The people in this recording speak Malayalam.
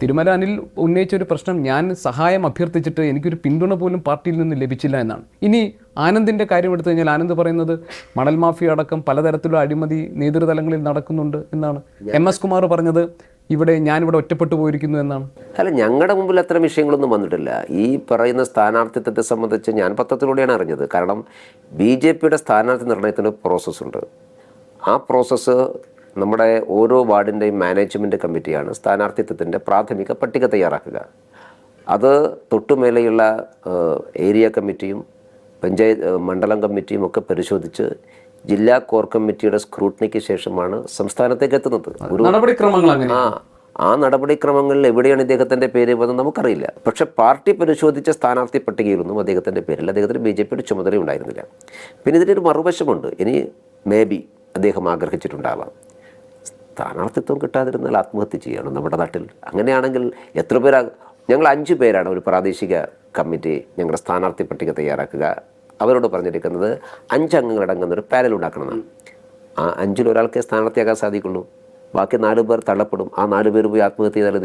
തിരുമല അനിൽ ഉന്നയിച്ച ഒരു പ്രശ്നം, ഞാൻ സഹായം അഭ്യർത്ഥിച്ചിട്ട് എനിക്കൊരു പിന്തുണ പോലും പാർട്ടിയിൽ നിന്ന് ലഭിച്ചില്ല എന്നാണ്. ഇനി ആനന്ദിൻ്റെ കാര്യം എടുത്തു കഴിഞ്ഞാൽ ആനന്ദ് പറയുന്നത് മണൽ മാഫിയ അടക്കം പലതരത്തിലുള്ള അഴിമതി നേതൃതലങ്ങളിൽ നടക്കുന്നുണ്ട് എന്നാണ്. MS കുമാർ പറഞ്ഞത് ഞാനിവിടെ ഒറ്റപ്പെട്ടു പോയിരിക്കുന്നു എന്നാണ്. അല്ല, ഞങ്ങളുടെ മുമ്പിൽ അത്തരം വിഷയങ്ങളൊന്നും വന്നിട്ടില്ല. ഈ പറയുന്ന സ്ഥാനാർത്ഥിത്വത്തെ സംബന്ധിച്ച് ഞാൻ പത്രത്തിലൂടെയാണ് അറിഞ്ഞത്. കാരണം BJPയുടെ സ്ഥാനാർത്ഥി നിർണയത്തിന് പ്രോസസ്സുണ്ട്. ആ പ്രോസസ്സ് നമ്മുടെ ഓരോ വാർഡിൻ്റെയും മാനേജ്മെൻറ്റ് കമ്മിറ്റിയാണ് സ്ഥാനാർത്ഥിത്വത്തിൻ്റെ പ്രാഥമിക പട്ടിക തയ്യാറാക്കുക. അത് തൊട്ടുമേലെയുള്ള ഏരിയ കമ്മിറ്റിയും മണ്ഡലം കമ്മിറ്റിയും ഒക്കെ പരിശോധിച്ച് ജില്ലാ കോർ കമ്മിറ്റിയുടെ സ്ക്രൂട്ടനിക്ക് ശേഷമാണ് സംസ്ഥാനത്തേക്ക് എത്തുന്നത്. ആ നടപടിക്രമങ്ങളിൽ എവിടെയാണ് ഇദ്ദേഹത്തിൻ്റെ പേര് വന്നത് നമുക്കറിയില്ല. പക്ഷെ പാർട്ടി പരിശോധിച്ച സ്ഥാനാർത്ഥി പട്ടികയിലൊന്നും അദ്ദേഹത്തിൻ്റെ പേരില്ല. അദ്ദേഹത്തിന് BJPയുടെ ചുമതല ഉണ്ടായിരുന്നില്ല. പിന്നെ ഇതിനൊരു മറുവശമുണ്ട്. ഇനി മേബി അദ്ദേഹം ആഗ്രഹിച്ചിട്ടുണ്ടാവാം സ്ഥാനാർത്ഥിത്വം കിട്ടാതിരുന്നാൽ ആത്മഹത്യ ചെയ്യണം നമ്മുടെ നാട്ടിൽ. അങ്ങനെയാണെങ്കിൽ എത്ര പേരാ? ഞങ്ങൾ 5 പേരാണ് ഒരു പ്രാദേശിക കമ്മിറ്റി ഞങ്ങളുടെ സ്ഥാനാർത്ഥി പട്ടിക തയ്യാറാക്കുക. അവരോട് പറഞ്ഞിരിക്കുന്നത് 5 അംഗങ്ങളടങ്ങുന്ന ഒരു പാനൽ ഉണ്ടാക്കണമെന്നാണ്. ആ 5-ൽ ഒരാൾക്കേ സ്ഥാനാർത്ഥിയാകാൻ സാധിക്കുള്ളൂ. ബാക്കി 4 പേർ തള്ളപ്പെടും. ആ 4 പേര് പോയി ആത്മഹത്യ ചെയ്താൽ